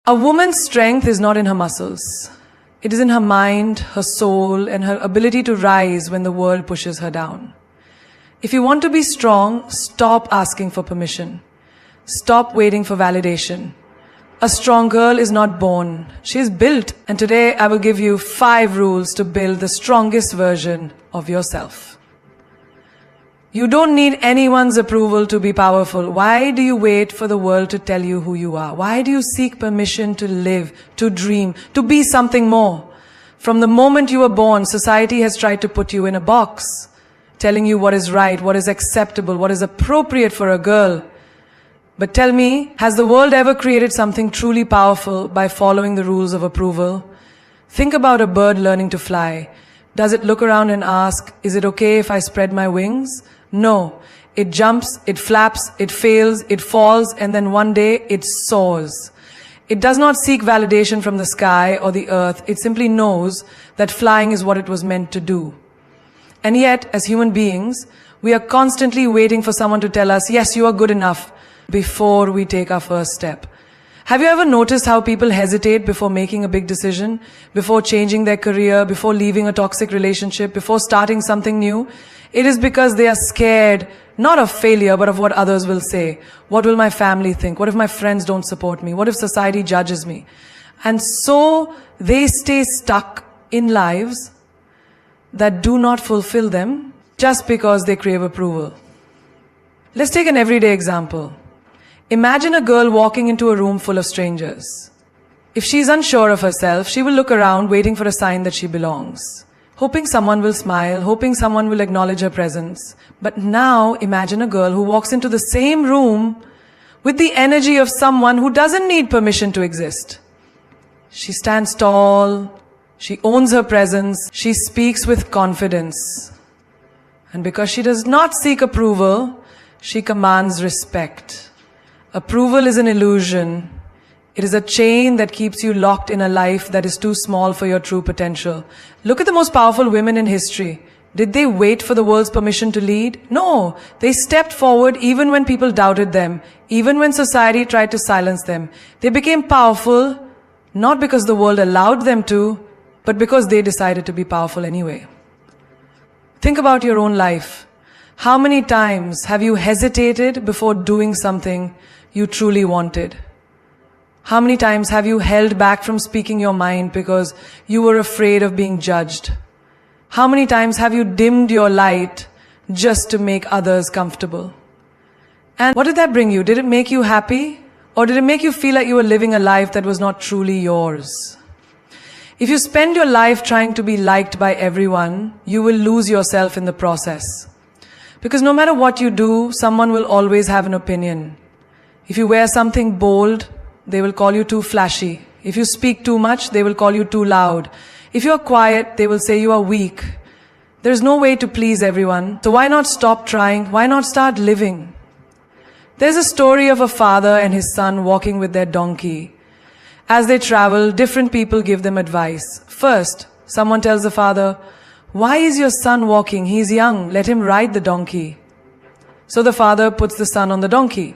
A woman's strength is not in her muscles. It is in her mind, her soul, and her ability to rise when the world pushes her down. If you want to be strong, stop asking for permission. Stop waiting for validation. A strong girl is not born. She is built. And today I will give you 5 rules to build the strongest version of yourself. You don't need anyone's approval to be powerful. Why do you wait for the world to tell you who you are? Why do you seek permission to live, to dream, to be something more? From the moment you were born, society has tried to put you in a box, telling you what is right, what is acceptable, what is appropriate for a girl. But tell me, has the world ever created something truly powerful by following the rules of approval? Think about a bird learning to fly. Does it look around and ask, is it okay if I spread my wings? No. It jumps, it flaps, it fails, it falls, and then one day it soars. It does not seek validation from the sky or the earth. It simply knows that flying is what it was meant to do. And yet, as human beings, we are constantly waiting for someone to tell us, yes, you are good enough, before we take our first step. Have you ever noticed how people hesitate before making a big decision, before changing their career, before leaving a toxic relationship, before starting something new? It is because they are scared, not of failure, but of what others will say. What will my family think? What if my friends don't support me? What if society judges me? And so they stay stuck in lives that do not fulfill them just because they crave approval. Let's take an everyday example. Imagine a girl walking into a room full of strangers. If she's unsure of herself, she will look around waiting for a sign that she belongs, hoping someone will smile, hoping someone will acknowledge her presence. But now imagine a girl who walks into the same room with the energy of someone who doesn't need permission to exist. She stands tall, she owns her presence, she speaks with confidence. And because she does not seek approval, she commands respect. Approval is an illusion. It is a chain that keeps you locked in a life that is too small for your true potential. Look at the most powerful women in history. Did they wait for the world's permission to lead? No. They stepped forward even when people doubted them, even when society tried to silence them. They became powerful, not because the world allowed them to, but because they decided to be powerful anyway. Think about your own life. How many times have you hesitated before doing something you truly wanted? How many times have you held back from speaking your mind because you were afraid of being judged? How many times have you dimmed your light just to make others comfortable? And what did that bring you? Did it make you happy? Or did it make you feel like you were living a life that was not truly yours? If you spend your life trying to be liked by everyone, you will lose yourself in the process. Because no matter what you do, someone will always have an opinion. If you wear something bold, they will call you too flashy. If you speak too much, they will call you too loud. If you are quiet, they will say you are weak. There is no way to please everyone. So why not stop trying? Why not start living? There's a story of a father and his son walking with their donkey. As they travel, different people give them advice. First, someone tells the father, "Why is your son walking? He's young. Let him ride the donkey." So the father puts the son on the donkey.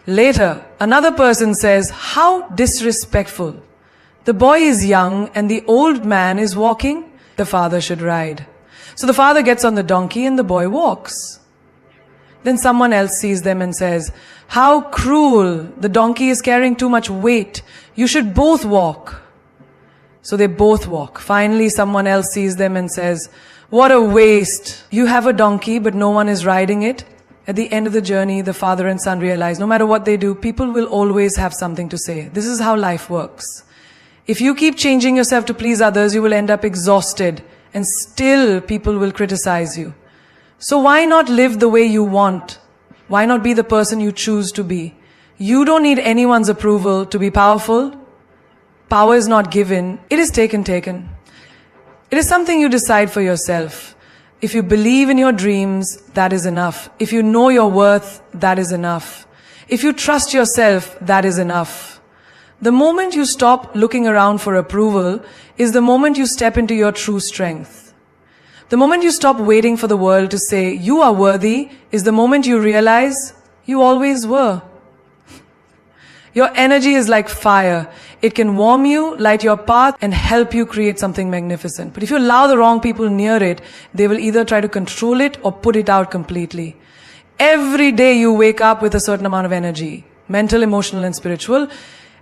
Later, another person says, "How disrespectful. The boy is young and the old man is walking. The father should ride." So the father gets on the donkey and the boy walks. Then someone else sees them and says, "How cruel. The donkey is carrying too much weight. You should both walk." So they both walk. Finally, someone else sees them and says, "What a waste. You have a donkey, but no one is riding it." At the end of the journey, the father and son realize no matter what they do, people will always have something to say. This is how life works. If you keep changing yourself to please others, you will end up exhausted, and still people will criticize you. So why not live the way you want? Why not be the person you choose to be? You don't need anyone's approval to be powerful. Power is not given, it is taken. It is something you decide for yourself. If you believe in your dreams, that is enough. If you know your worth, that is enough. If you trust yourself, that is enough. The moment you stop looking around for approval is the moment you step into your true strength. The moment you stop waiting for the world to say you are worthy is the moment you realize you always were. Your energy is like fire. It can warm you, light your path, and help you create something magnificent. But if you allow the wrong people near it, they will either try to control it or put it out completely. Every day you wake up with a certain amount of energy, mental, emotional, and spiritual.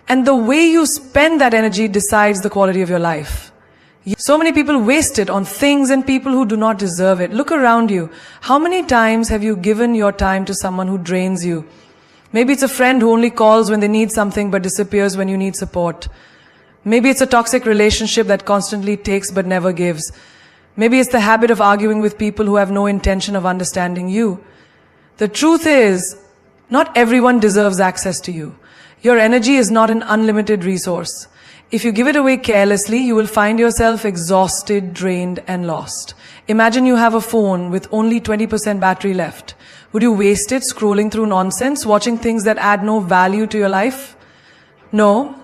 And the way you spend that energy decides the quality of your life. So many people waste it on things and people who do not deserve it. Look around you. How many times have you given your time to someone who drains you? Maybe it's a friend who only calls when they need something but disappears when you need support. Maybe it's a toxic relationship that constantly takes but never gives. Maybe it's the habit of arguing with people who have no intention of understanding you. The truth is, not everyone deserves access to you. Your energy is not an unlimited resource. If you give it away carelessly, you will find yourself exhausted, drained, and lost. Imagine you have a phone with only 20% battery left. Would you waste it scrolling through nonsense, watching things that add no value to your life? No.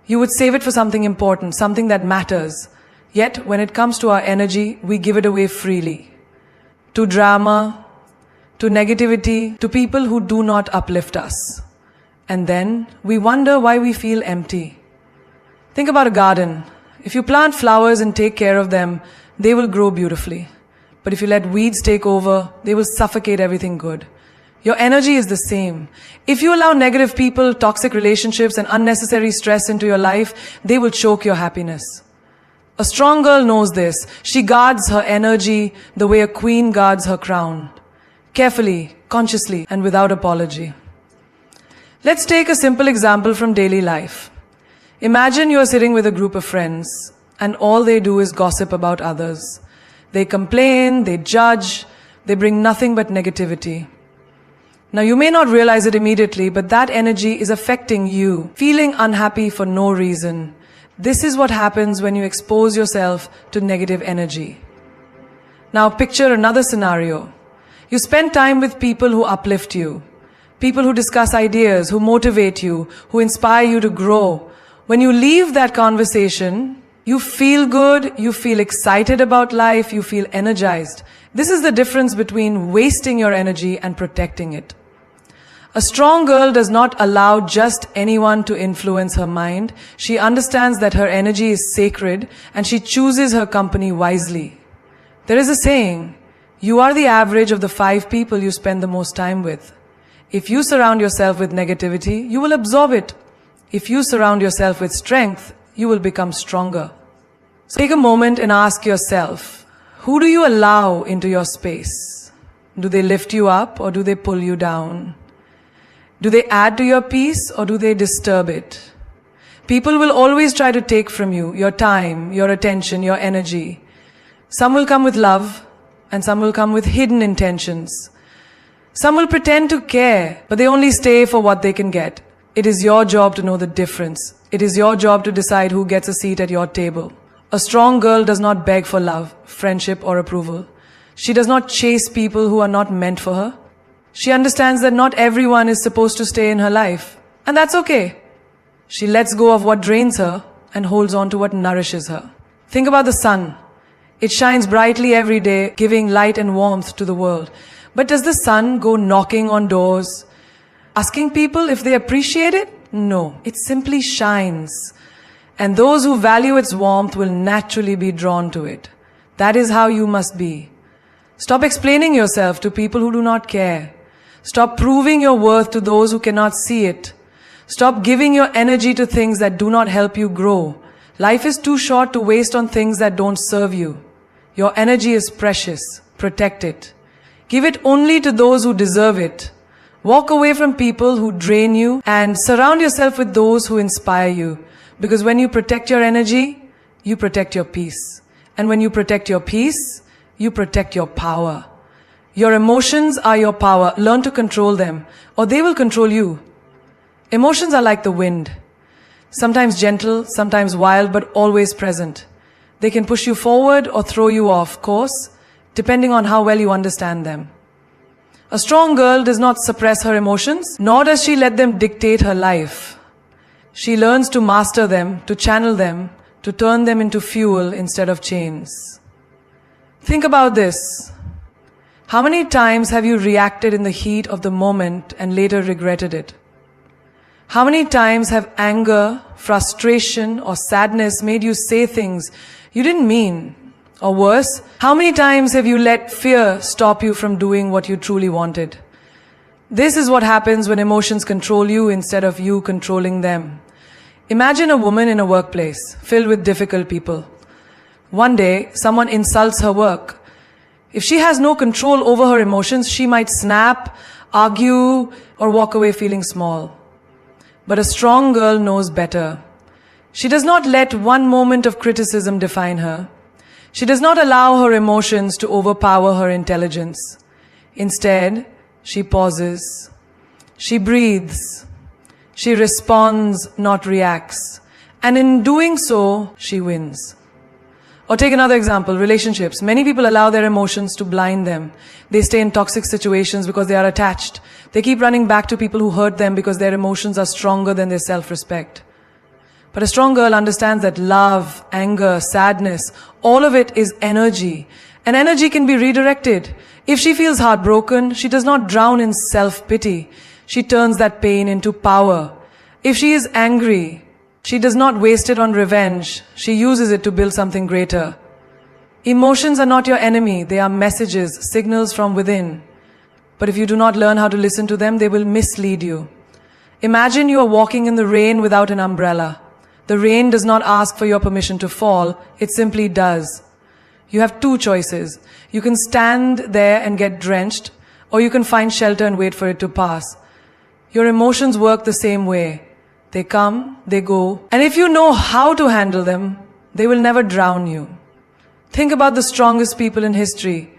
You would save it for something important, something that matters. Yet, when it comes to our energy, we give it away freely. To drama, to negativity, to people who do not uplift us. And then, we wonder why we feel empty. Think about a garden. If you plant flowers and take care of them, they will grow beautifully. But if you let weeds take over, they will suffocate everything good. Your energy is the same. If you allow negative people, toxic relationships, and unnecessary stress into your life, they will choke your happiness. A strong girl knows this. She guards her energy the way a queen guards her crown. Carefully, consciously, and without apology. Let's take a simple example from daily life. Imagine you are sitting with a group of friends, and all they do is gossip about others. They complain, they judge, they bring nothing but negativity. Now you may not realize it immediately, but that energy is affecting you, feeling unhappy for no reason. This is what happens when you expose yourself to negative energy. Now picture another scenario. You spend time with people who uplift you, people who discuss ideas, who motivate you, who inspire you to grow. When you leave that conversation, you feel good, you feel excited about life, you feel energized. This is the difference between wasting your energy and protecting it. A strong girl does not allow just anyone to influence her mind. She understands that her energy is sacred and she chooses her company wisely. There is a saying, you are the average of the 5 people you spend the most time with. If you surround yourself with negativity, you will absorb it. If you surround yourself with strength, you will become stronger. So take a moment and ask yourself, who do you allow into your space? Do they lift you up or do they pull you down? Do they add to your peace or do they disturb it? People will always try to take from you your time, your attention, your energy. Some will come with love and some will come with hidden intentions. Some will pretend to care, but they only stay for what they can get. It is your job to know the difference. It is your job to decide who gets a seat at your table. A strong girl does not beg for love, friendship, or approval. She does not chase people who are not meant for her. She understands that not everyone is supposed to stay in her life, and that's okay. She lets go of what drains her and holds on to what nourishes her. Think about the sun. It shines brightly every day, giving light and warmth to the world. But does the sun go knocking on doors, asking people if they appreciate it? No, it simply shines. And those who value its warmth will naturally be drawn to it. That is how you must be. Stop explaining yourself to people who do not care. Stop proving your worth to those who cannot see it. Stop giving your energy to things that do not help you grow. Life is too short to waste on things that don't serve you. Your energy is precious. Protect it. Give it only to those who deserve it. Walk away from people who drain you and surround yourself with those who inspire you. Because when you protect your energy, you protect your peace. And when you protect your peace, you protect your power. Your emotions are your power. Learn to control them, or they will control you. Emotions are like the wind. Sometimes gentle, sometimes wild, but always present. They can push you forward or throw you off course, depending on how well you understand them. A strong girl does not suppress her emotions, nor does she let them dictate her life. She learns to master them, to channel them, to turn them into fuel instead of chains. Think about this. How many times have you reacted in the heat of the moment and later regretted it? How many times have anger, frustration, or sadness made you say things you didn't mean? Or worse, how many times have you let fear stop you from doing what you truly wanted? This is what happens when emotions control you instead of you controlling them. Imagine a woman in a workplace filled with difficult people. One day, someone insults her work. If she has no control over her emotions, she might snap, argue, or walk away feeling small. But a strong girl knows better. She does not let one moment of criticism define her. She does not allow her emotions to overpower her intelligence. Instead, she pauses. She breathes. She responds, not reacts. And in doing so, she wins. Or take another example, relationships. Many people allow their emotions to blind them. They stay in toxic situations because they are attached. They keep running back to people who hurt them because their emotions are stronger than their self-respect. But a strong girl understands that love, anger, sadness, all of it is energy. And energy can be redirected. If she feels heartbroken, she does not drown in self-pity. She turns that pain into power. If she is angry, she does not waste it on revenge. She uses it to build something greater. Emotions are not your enemy. They are messages, signals from within. But if you do not learn how to listen to them, they will mislead you. Imagine you are walking in the rain without an umbrella. The rain does not ask for your permission to fall. It simply does. You have two choices. You can stand there and get drenched, or you can find shelter and wait for it to pass. Your emotions work the same way. They come, they go, and if you know how to handle them, they will never drown you. Think about the strongest people in history.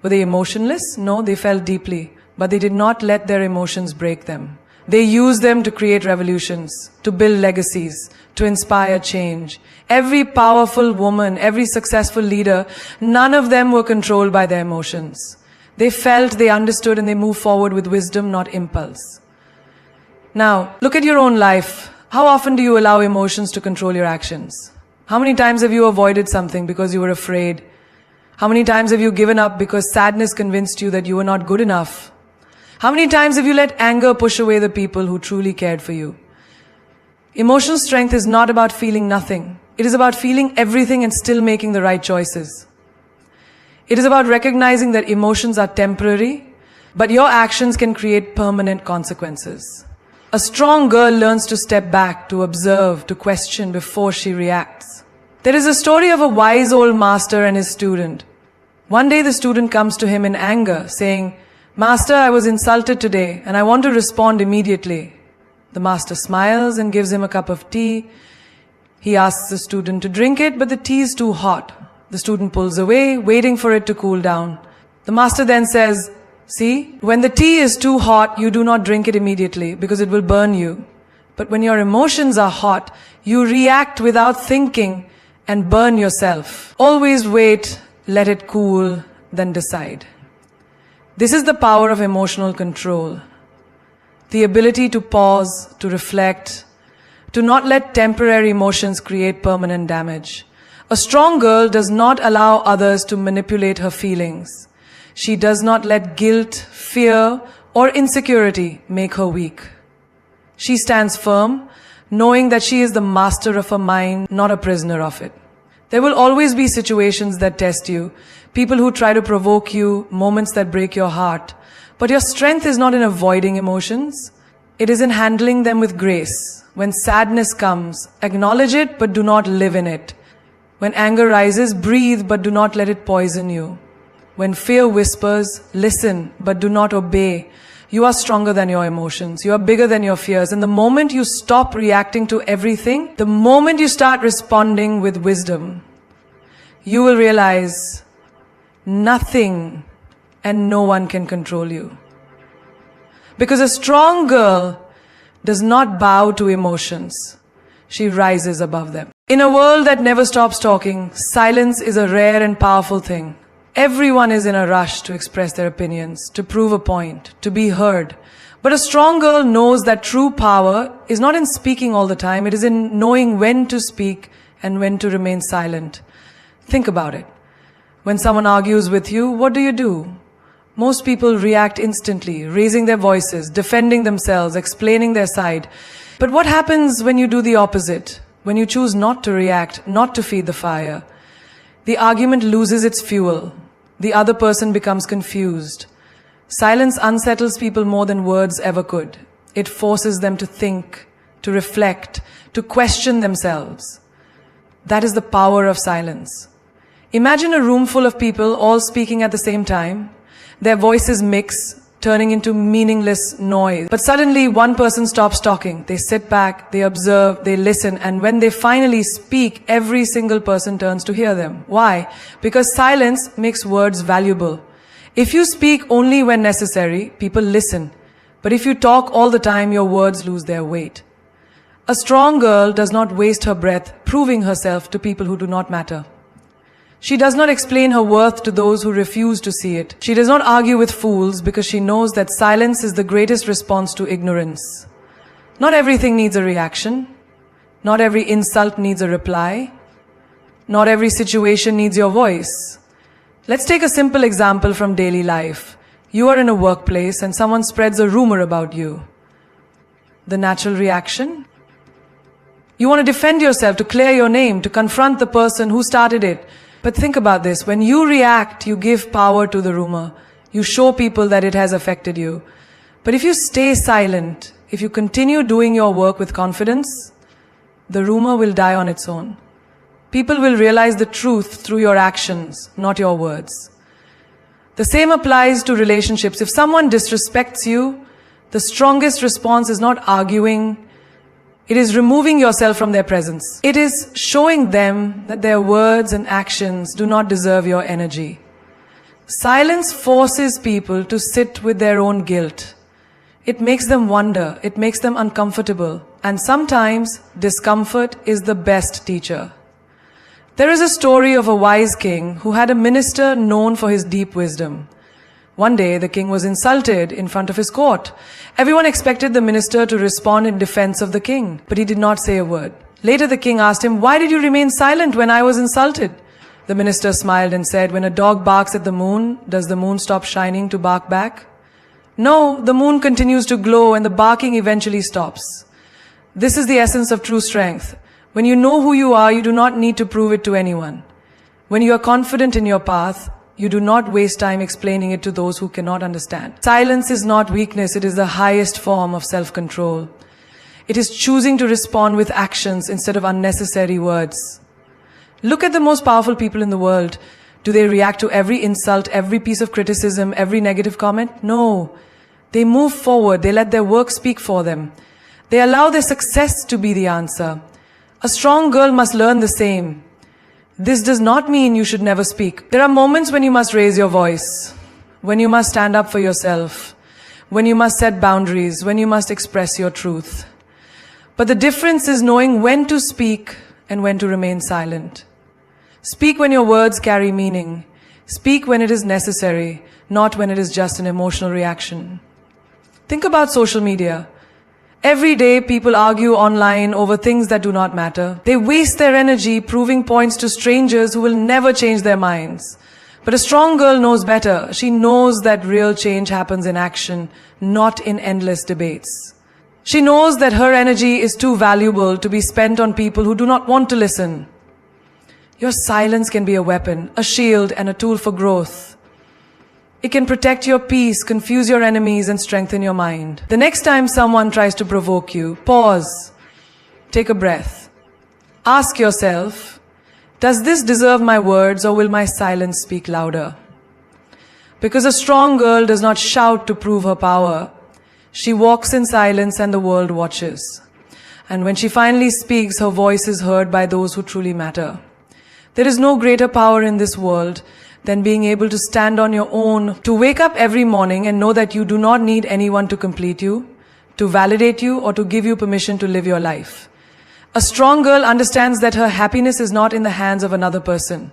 Were they emotionless? No, they felt deeply, but they did not let their emotions break them. They used them to create revolutions, to build legacies, to inspire change. Every powerful woman, every successful leader, none of them were controlled by their emotions. They felt, they understood, and they moved forward with wisdom, not impulse. Now, look at your own life. How often do you allow emotions to control your actions? How many times have you avoided something because you were afraid? How many times have you given up because sadness convinced you that you were not good enough? How many times have you let anger push away the people who truly cared for you? Emotional strength is not about feeling nothing. It is about feeling everything and still making the right choices. It is about recognizing that emotions are temporary, but your actions can create permanent consequences. A strong girl learns to step back, to observe, to question before she reacts. There is a story of a wise old master and his student. One day the student comes to him in anger, saying, "Master, I was insulted today and I want to respond immediately." The master smiles and gives him a cup of tea. He asks the student to drink it, but the tea is too hot. The student pulls away, waiting for it to cool down. The master then says, "See, when the tea is too hot, you do not drink it immediately because it will burn you. But when your emotions are hot, you react without thinking and burn yourself. Always wait, let it cool, then decide." This is the power of emotional control. The ability to pause, to reflect, to not let temporary emotions create permanent damage. A strong girl does not allow others to manipulate her feelings. She does not let guilt, fear, or insecurity make her weak. She stands firm, knowing that she is the master of her mind, not a prisoner of it. There will always be situations that test you, people who try to provoke you, moments that break your heart. But your strength is not in avoiding emotions. It is in handling them with grace. When sadness comes, acknowledge it, but do not live in it. When anger rises, breathe, but do not let it poison you. When fear whispers, listen, but do not obey. You are stronger than your emotions. You are bigger than your fears. And the moment you stop reacting to everything, the moment you start responding with wisdom, you will realize nothing and no one can control you. Because a strong girl does not bow to emotions. She rises above them. In a world that never stops talking, silence is a rare and powerful thing. Everyone is in a rush to express their opinions, to prove a point, to be heard. But a strong girl knows that true power is not in speaking all the time. It is in knowing when to speak and when to remain silent. Think about it. When someone argues with you, what do? Most people react instantly, raising their voices, defending themselves, explaining their side. But what happens when you do the opposite? When you choose not to react, not to feed the fire? The argument loses its fuel. The other person becomes confused. Silence unsettles people more than words ever could. It forces them to think, to reflect, to question themselves. That is the power of silence. Imagine a room full of people all speaking at the same time. Their voices mix, turning into meaningless noise. But suddenly one person stops talking. They sit back, they observe, they listen, and when they finally speak, every single person turns to hear them. Why? Because silence makes words valuable. If you speak only when necessary, people listen. But if you talk all the time, your words lose their weight. A strong girl does not waste her breath proving herself to people who do not matter. She does not explain her worth to those who refuse to see it. She does not argue with fools because she knows that silence is the greatest response to ignorance. Not everything needs a reaction. Not every insult needs a reply. Not every situation needs your voice. Let's take a simple example from daily life. You are in a workplace and someone spreads a rumor about you. The natural reaction? You want to defend yourself, to clear your name, to confront the person who started it. But think about this. When you react, you give power to the rumor. You show people that it has affected you. But if you stay silent, if you continue doing your work with confidence, the rumor will die on its own. People will realize the truth through your actions, not your words. The same applies to relationships. If someone disrespects you, the strongest response is not arguing. It is removing yourself from their presence. It is showing them that their words and actions do not deserve your energy. Silence forces people to sit with their own guilt. It makes them wonder. It makes them uncomfortable. And sometimes discomfort is the best teacher. There is a story of a wise king who had a minister known for his deep wisdom. One day, the king was insulted in front of his court. Everyone expected the minister to respond in defense of the king, but he did not say a word. Later, the king asked him, "Why did you remain silent when I was insulted?" The minister smiled and said, "When a dog barks at the moon, does the moon stop shining to bark back? No, the moon continues to glow and the barking eventually stops." This is the essence of true strength. When you know who you are, you do not need to prove it to anyone. When you are confident in your path, you do not waste time explaining it to those who cannot understand. Silence is not weakness, it is the highest form of self-control. It is choosing to respond with actions instead of unnecessary words. Look at the most powerful people in the world. Do they react to every insult, every piece of criticism, every negative comment? No. They move forward, they let their work speak for them. They allow their success to be the answer. A strong girl must learn the same. This does not mean you should never speak. There are moments when you must raise your voice, when you must stand up for yourself, when you must set boundaries, when you must express your truth. But the difference is knowing when to speak and when to remain silent. Speak when your words carry meaning. Speak when it is necessary, not when it is just an emotional reaction. Think about social media. Every day, people argue online over things that do not matter. They waste their energy proving points to strangers who will never change their minds. But a strong girl knows better. She knows that real change happens in action, not in endless debates. She knows that her energy is too valuable to be spent on people who do not want to listen. Your silence can be a weapon, a shield, and a tool for growth. It can protect your peace, confuse your enemies, and strengthen your mind. The next time someone tries to provoke you, pause. Take a breath. Ask yourself, does this deserve my words or will my silence speak louder? Because a strong girl does not shout to prove her power. She walks in silence and the world watches. And when she finally speaks, her voice is heard by those who truly matter. There is no greater power in this world than being able to stand on your own, to wake up every morning and know that you do not need anyone to complete you, to validate you, or to give you permission to live your life. A strong girl understands that her happiness is not in the hands of another person.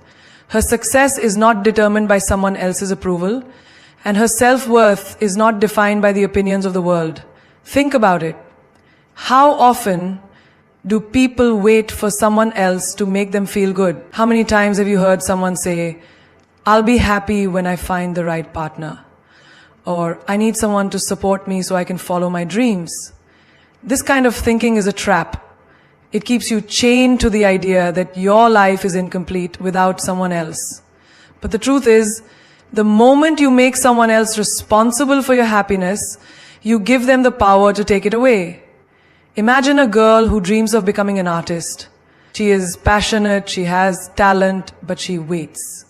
Her success is not determined by someone else's approval, and her self-worth is not defined by the opinions of the world. Think about it. How often do people wait for someone else to make them feel good? How many times have you heard someone say, "I'll be happy when I find the right partner," or "I need someone to support me so I can follow my dreams"? This kind of thinking is a trap. It keeps you chained to the idea that your life is incomplete without someone else. But the truth is, the moment you make someone else responsible for your happiness, you give them the power to take it away. Imagine a girl who dreams of becoming an artist. She is passionate, she has talent, but she waits.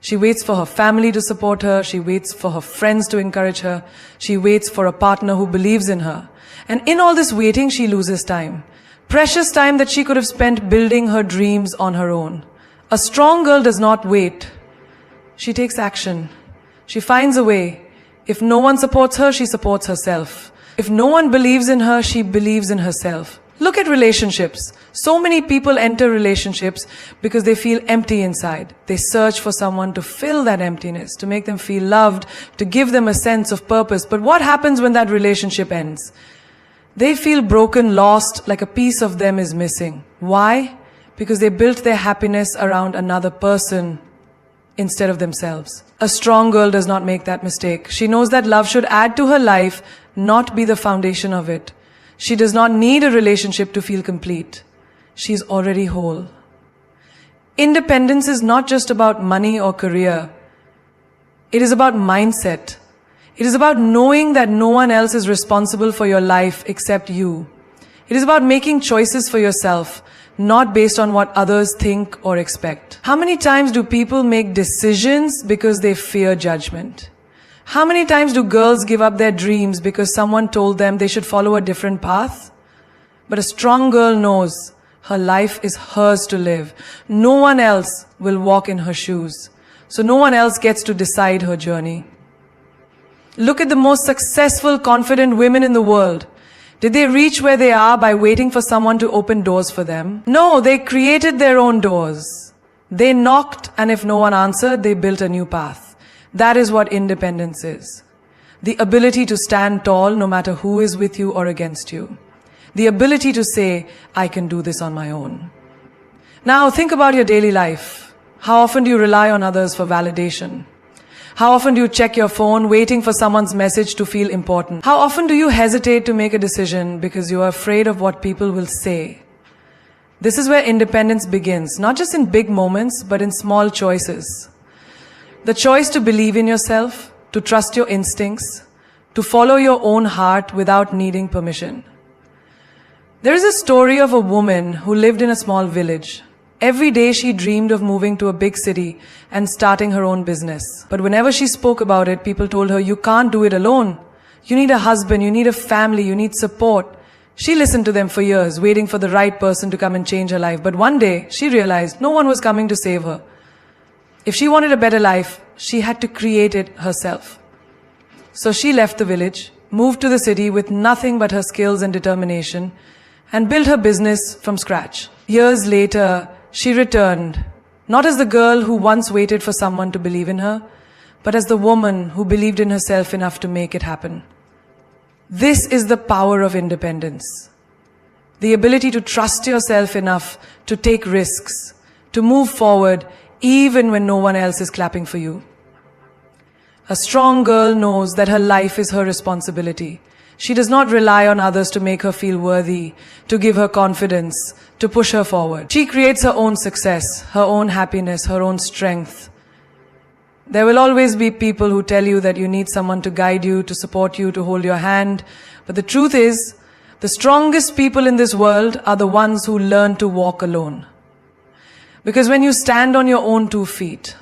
She waits for her family to support her, she waits for her friends to encourage her, she waits for a partner who believes in her. And in all this waiting, she loses time. Precious time that she could have spent building her dreams on her own. A strong girl does not wait. She takes action. She finds a way. If no one supports her, she supports herself. If no one believes in her, she believes in herself. Look at relationships. So many people enter relationships because they feel empty inside. They search for someone to fill that emptiness, to make them feel loved, to give them a sense of purpose. But what happens when that relationship ends? They feel broken, lost, like a piece of them is missing. Why? Because they built their happiness around another person instead of themselves. A strong girl does not make that mistake. She knows that love should add to her life, not be the foundation of it. She does not need a relationship to feel complete. She's already whole. Independence is not just about money or career. It is about mindset. It is about knowing that no one else is responsible for your life except you. It is about making choices for yourself, not based on what others think or expect. How many times do people make decisions because they fear judgment? How many times do girls give up their dreams because someone told them they should follow a different path? But a strong girl knows her life is hers to live. No one else will walk in her shoes. So no one else gets to decide her journey. Look at the most successful, confident women in the world. Did they reach where they are by waiting for someone to open doors for them? No, they created their own doors. They knocked, and if no one answered, they built a new path. That is what independence is. The ability to stand tall no matter who is with you or against you. The ability to say, I can do this on my own. Now think about your daily life. How often do you rely on others for validation? How often do you check your phone waiting for someone's message to feel important? How often do you hesitate to make a decision because you are afraid of what people will say? This is where independence begins, not just in big moments, but in small choices. The choice to believe in yourself, to trust your instincts, to follow your own heart without needing permission. There is a story of a woman who lived in a small village. Every day she dreamed of moving to a big city and starting her own business. But whenever she spoke about it, people told her, you can't do it alone. You need a husband, you need a family, you need support. She listened to them for years, waiting for the right person to come and change her life. But one day, she realized no one was coming to save her. If she wanted a better life, she had to create it herself. So she left the village, moved to the city with nothing but her skills and determination, and built her business from scratch. Years later, she returned, not as the girl who once waited for someone to believe in her, but as the woman who believed in herself enough to make it happen. This is the power of independence. The ability to trust yourself enough to take risks, to move forward even when no one else is clapping for you. A strong girl knows that her life is her responsibility. She does not rely on others to make her feel worthy, to give her confidence, to push her forward. She creates her own success, her own happiness, her own strength. There will always be people who tell you that you need someone to guide you, to support you, to hold your hand. But the truth is, the strongest people in this world are the ones who learn to walk alone. Because when you stand on your own 2 feet,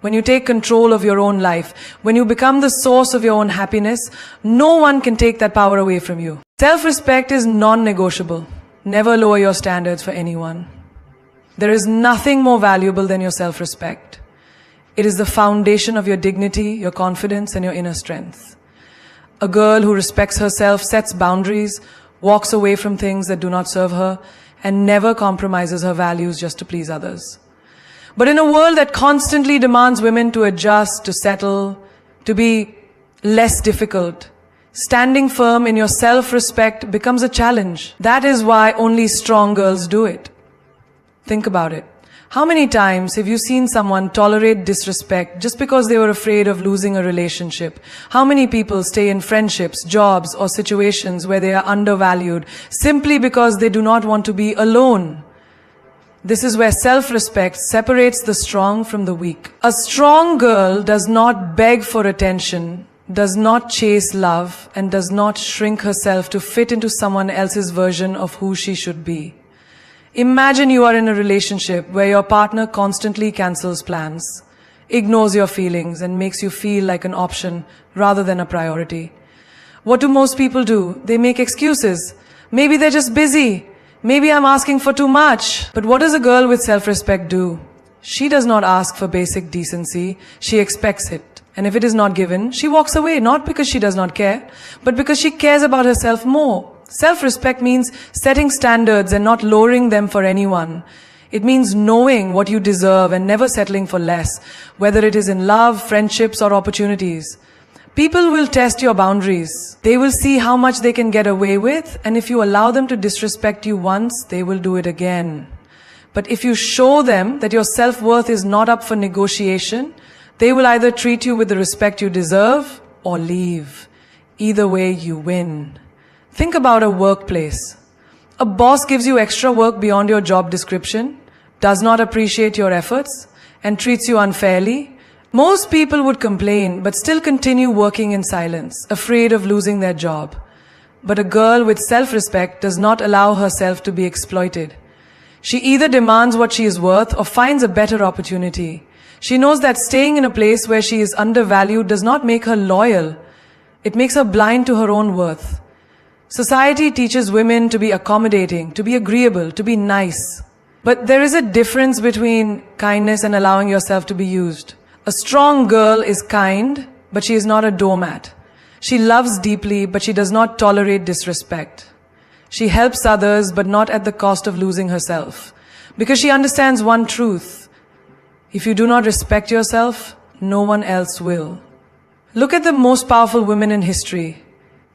when you take control of your own life, when you become the source of your own happiness, no one can take that power away from you. Self-respect is non-negotiable. Never lower your standards for anyone. There is nothing more valuable than your self-respect. It is the foundation of your dignity, your confidence, and your inner strength. A girl who respects herself, sets boundaries, walks away from things that do not serve her, and never compromises her values just to please others. But in a world that constantly demands women to adjust, to settle, to be less difficult, standing firm in your self-respect becomes a challenge. That is why only strong girls do it. Think about it. How many times have you seen someone tolerate disrespect just because they were afraid of losing a relationship? How many people stay in friendships, jobs, or situations where they are undervalued simply because they do not want to be alone? This is where self-respect separates the strong from the weak. A strong girl does not beg for attention, does not chase love, and does not shrink herself to fit into someone else's version of who she should be. Imagine you are in a relationship where your partner constantly cancels plans, ignores your feelings, and makes you feel like an option rather than a priority. What do most people do? They make excuses. Maybe they're just busy. Maybe I'm asking for too much. But what does a girl with self-respect do? She does not ask for basic decency. She expects it. And if it is not given, she walks away, not because she does not care, but because she cares about herself more. Self-respect means setting standards and not lowering them for anyone. It means knowing what you deserve and never settling for less, whether it is in love, friendships, or opportunities. People will test your boundaries. They will see how much they can get away with, and if you allow them to disrespect you once, they will do it again. But if you show them that your self-worth is not up for negotiation, they will either treat you with the respect you deserve or leave. Either way, you win. Think about a workplace. A boss gives you extra work beyond your job description, does not appreciate your efforts, and treats you unfairly. Most people would complain, but still continue working in silence, afraid of losing their job. But a girl with self-respect does not allow herself to be exploited. She either demands what she is worth or finds a better opportunity. She knows that staying in a place where she is undervalued does not make her loyal. It makes her blind to her own worth. Society teaches women to be accommodating, to be agreeable, to be nice. But there is a difference between kindness and allowing yourself to be used. A strong girl is kind, but she is not a doormat. She loves deeply, but she does not tolerate disrespect. She helps others, but not at the cost of losing herself. Because she understands one truth. If you do not respect yourself, no one else will. Look at the most powerful women in history.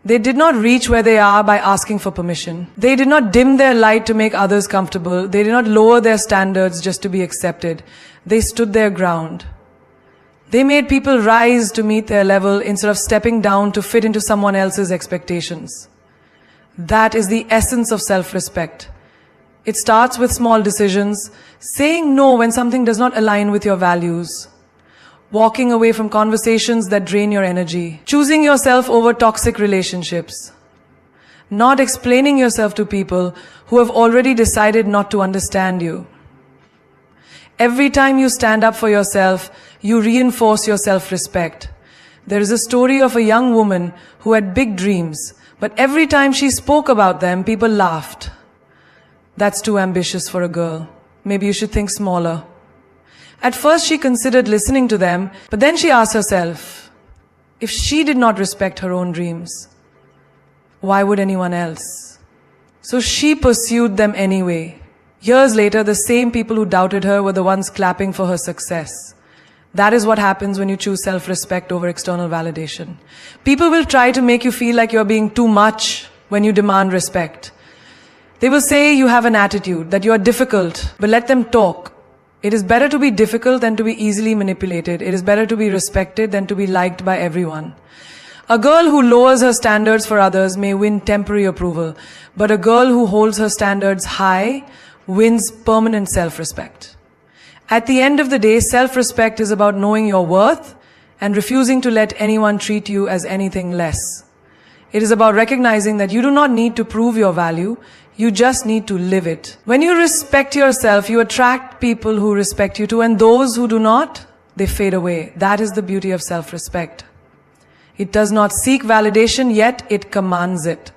They did not reach where they are by asking for permission. They did not dim their light to make others comfortable. They did not lower their standards just to be accepted. They stood their ground. They made people rise to meet their level instead of stepping down to fit into someone else's expectations. That is the essence of self-respect. It starts with small decisions, saying no when something does not align with your values, walking away from conversations that drain your energy, choosing yourself over toxic relationships, not explaining yourself to people who have already decided not to understand you. Every time you stand up for yourself, you reinforce your self-respect. There is a story of a young woman who had big dreams, but every time she spoke about them, people laughed. That's too ambitious for a girl. Maybe you should think smaller. At first she considered listening to them, but then she asked herself, if she did not respect her own dreams, why would anyone else? So she pursued them anyway. Years later, the same people who doubted her were the ones clapping for her success. That is what happens when you choose self-respect over external validation. People will try to make you feel like you're being too much when you demand respect. They will say you have an attitude, that you are difficult, but let them talk. It is better to be difficult than to be easily manipulated. It is better to be respected than to be liked by everyone. A girl who lowers her standards for others may win temporary approval, but a girl who holds her standards high wins permanent self-respect. At the end of the day, self-respect is about knowing your worth and refusing to let anyone treat you as anything less. It is about recognizing that you do not need to prove your value, you just need to live it. When you respect yourself, you attract people who respect you too, and those who do not, they fade away. That is the beauty of self-respect. It does not seek validation, yet it commands it.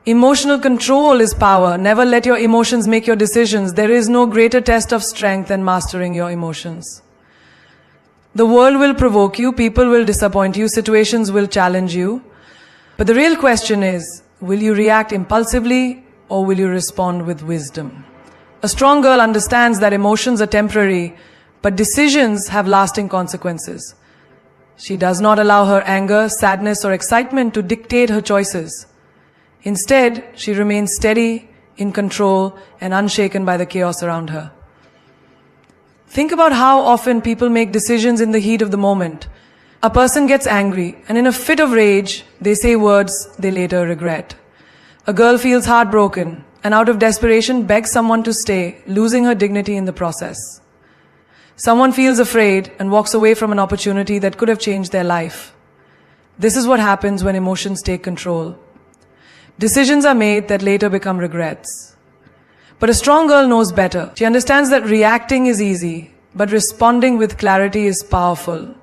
Emotional control is power. Never let your emotions make your decisions. There is no greater test of strength than mastering your emotions. The world will provoke you, people will disappoint you, situations will challenge you. But the real question is, will you react impulsively or will you respond with wisdom? A strong girl understands that emotions are temporary, but decisions have lasting consequences. She does not allow her anger, sadness, or excitement to dictate her choices. Instead, she remains steady, in control, and unshaken by the chaos around her. Think about how often people make decisions in the heat of the moment. A person gets angry, and in a fit of rage, they say words they later regret. A girl feels heartbroken, and out of desperation begs someone to stay, losing her dignity in the process. Someone feels afraid and walks away from an opportunity that could have changed their life. This is what happens when emotions take control. Decisions are made that later become regrets. But a strong girl knows better. She understands that reacting is easy, but responding with clarity is powerful.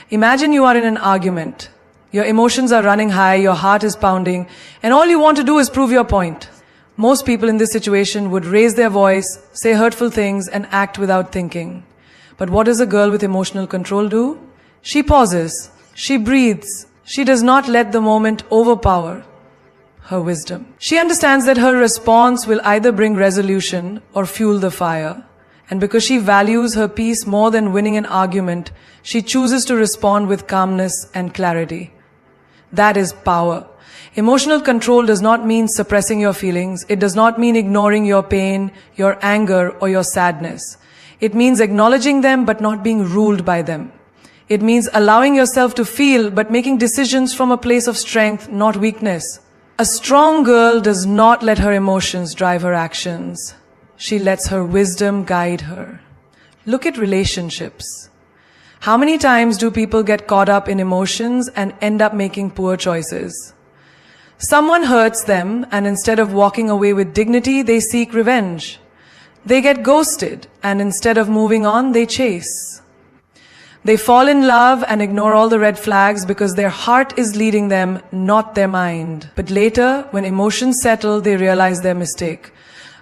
Imagine you are in an argument. Your emotions are running high, your heart is pounding, and all you want to do is prove your point. Most people in this situation would raise their voice, say hurtful things, and act without thinking. But what does a girl with emotional control do? She pauses. She breathes. She does not let the moment overpower her wisdom. She understands that her response will either bring resolution or fuel the fire. And because she values her peace more than winning an argument, she chooses to respond with calmness and clarity. That is power. Emotional control does not mean suppressing your feelings. It does not mean ignoring your pain, your anger, or your sadness. It means acknowledging them but not being ruled by them. It means allowing yourself to feel but making decisions from a place of strength, not weakness. A strong girl does not let her emotions drive her actions. She lets her wisdom guide her. Look at relationships. How many times do people get caught up in emotions and end up making poor choices? Someone hurts them, and instead of walking away with dignity, they seek revenge. They get ghosted, and instead of moving on, they chase. They fall in love and ignore all the red flags because their heart is leading them, not their mind. But later, when emotions settle, they realize their mistake.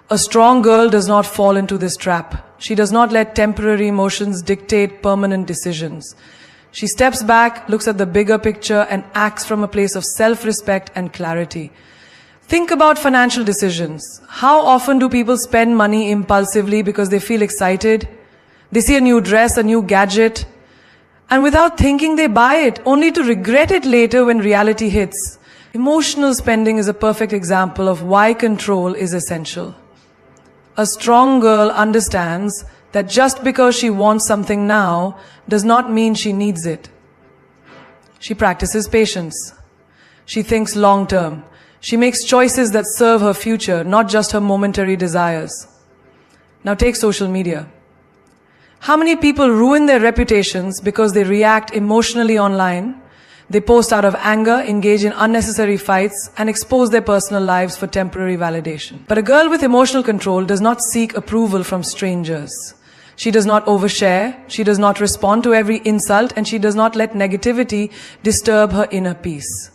A strong girl does not fall into this trap. She does not let temporary emotions dictate permanent decisions. She steps back, looks at the bigger picture, and acts from a place of self-respect and clarity. Think about financial decisions. How often do people spend money impulsively because they feel excited? They see a new dress, a new gadget, and without thinking they buy it, only to regret it later when reality hits. Emotional spending is a perfect example of why control is essential. A strong girl understands that just because she wants something now does not mean she needs it. She practices patience. She thinks long term. She makes choices that serve her future, not just her momentary desires. Now take social media. How many people ruin their reputations because they react emotionally online? They post out of anger, engage in unnecessary fights, and expose their personal lives for temporary validation. But a girl with emotional control does not seek approval from strangers. She does not overshare, she does not respond to every insult, and she does not let negativity disturb her inner peace.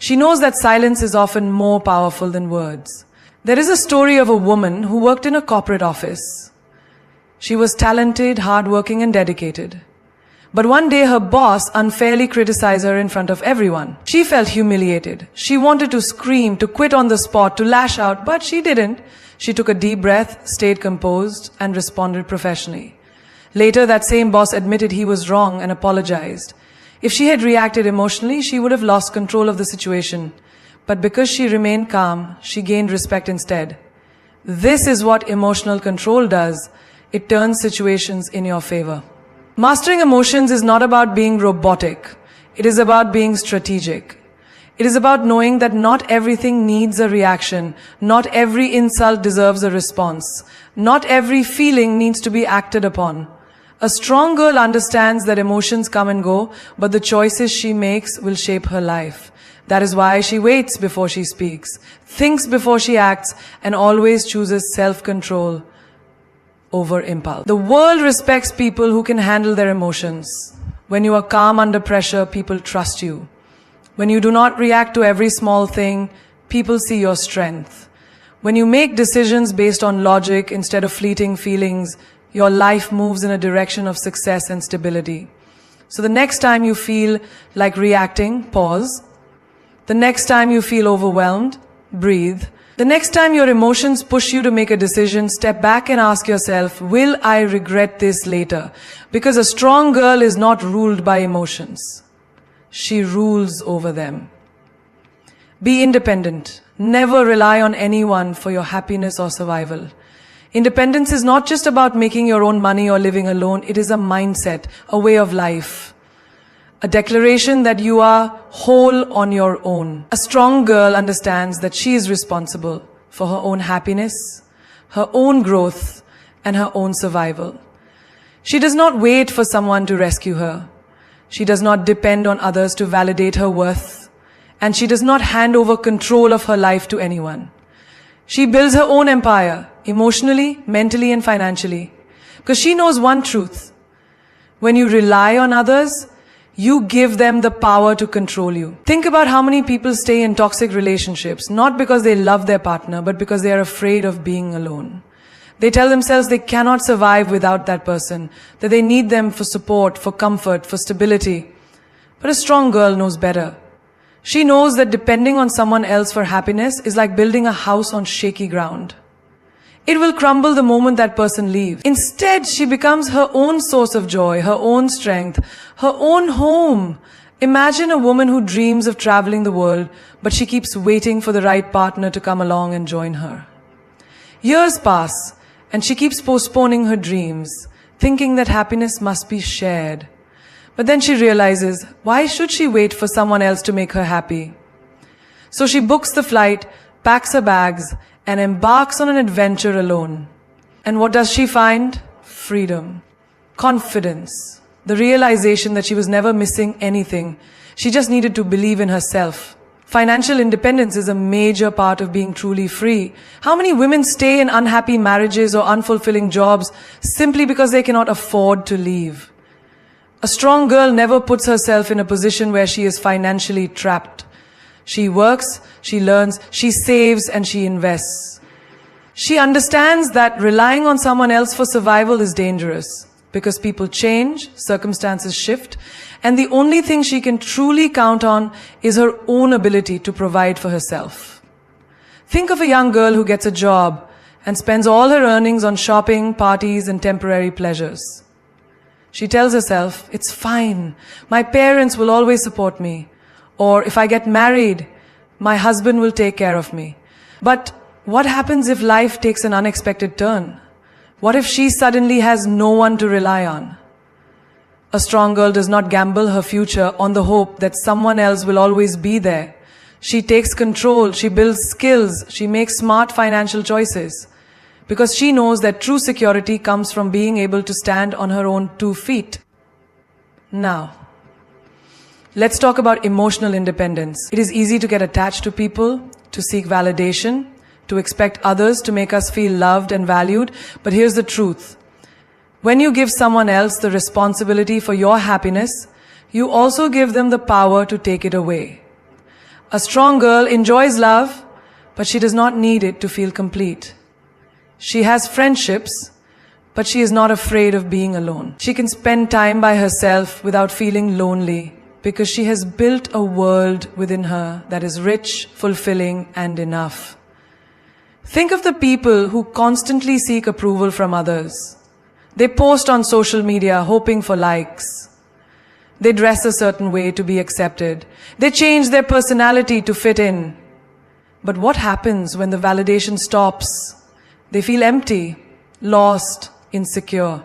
She knows that silence is often more powerful than words. There is a story of a woman who worked in a corporate office. She was talented, hardworking, and dedicated. But one day her boss unfairly criticized her in front of everyone. She felt humiliated. She wanted to scream, to quit on the spot, to lash out, but she didn't. She took a deep breath, stayed composed, and responded professionally. Later, that same boss admitted he was wrong and apologized. If she had reacted emotionally, she would have lost control of the situation. But because she remained calm, she gained respect instead. This is what emotional control does. It turns situations in your favor. Mastering emotions is not about being robotic. It is about being strategic. It is about knowing that not everything needs a reaction. Not every insult deserves a response. Not every feeling needs to be acted upon. A strong girl understands that emotions come and go, but the choices she makes will shape her life. That is why she waits before she speaks, thinks before she acts, and always chooses self-control over impulse. The world respects people who can handle their emotions. When you are calm under pressure, people trust you. When you do not react to every small thing, people see your strength. When you make decisions based on logic instead of fleeting feelings, your life moves in a direction of success and stability. So the next time you feel like reacting, pause. The next time you feel overwhelmed, breathe. The next time your emotions push you to make a decision, step back and ask yourself, will I regret this later? Because a strong girl is not ruled by emotions. She rules over them. Be independent. Never rely on anyone for your happiness or survival. Independence is not just about making your own money or living alone. It is a mindset, a way of life. A declaration that you are whole on your own. A strong girl understands that she is responsible for her own happiness, her own growth, and her own survival. She does not wait for someone to rescue her. She does not depend on others to validate her worth. And she does not hand over control of her life to anyone. She builds her own empire, emotionally, mentally, and financially. Because she knows one truth. When you rely on others, you give them the power to control you. Think about how many people stay in toxic relationships, not because they love their partner, but because they are afraid of being alone. They tell themselves they cannot survive without that person, that they need them for support, for comfort, for stability. But a strong girl knows better. She knows that depending on someone else for happiness is like building a house on shaky ground. It will crumble the moment that person leaves. Instead, she becomes her own source of joy, her own strength, her own home. Imagine a woman who dreams of traveling the world, but she keeps waiting for the right partner to come along and join her. Years pass, and she keeps postponing her dreams, thinking that happiness must be shared. But then she realizes, why should she wait for someone else to make her happy? So she books the flight, packs her bags, and embarks on an adventure alone. And what does she find? Freedom, confidence, the realization that she was never missing anything. She just needed to believe in herself. Financial independence is a major part of being truly free. How many women stay in unhappy marriages or unfulfilling jobs simply because they cannot afford to leave? A strong girl never puts herself in a position where she is financially trapped. She works, she learns, she saves, and she invests. She understands that relying on someone else for survival is dangerous because people change, circumstances shift, and the only thing she can truly count on is her own ability to provide for herself. Think of a young girl who gets a job and spends all her earnings on shopping, parties, and temporary pleasures. She tells herself, it's fine, my parents will always support me. Or if I get married, my husband will take care of me. But what happens if life takes an unexpected turn? What if she suddenly has no one to rely on? A strong girl does not gamble her future on the hope that someone else will always be there. She takes control, she builds skills, she makes smart financial choices. Because she knows that true security comes from being able to stand on her own 2 feet. Now, let's talk about emotional independence. It is easy to get attached to people, to seek validation, to expect others to make us feel loved and valued. But here's the truth. When you give someone else the responsibility for your happiness, you also give them the power to take it away. A strong girl enjoys love, but she does not need it to feel complete. She has friendships, but she is not afraid of being alone. She can spend time by herself without feeling lonely because she has built a world within her that is rich, fulfilling, and enough. Think of the people who constantly seek approval from others. They post on social media hoping for likes. They dress a certain way to be accepted. They change their personality to fit in. But what happens when the validation stops? They feel empty, lost, insecure.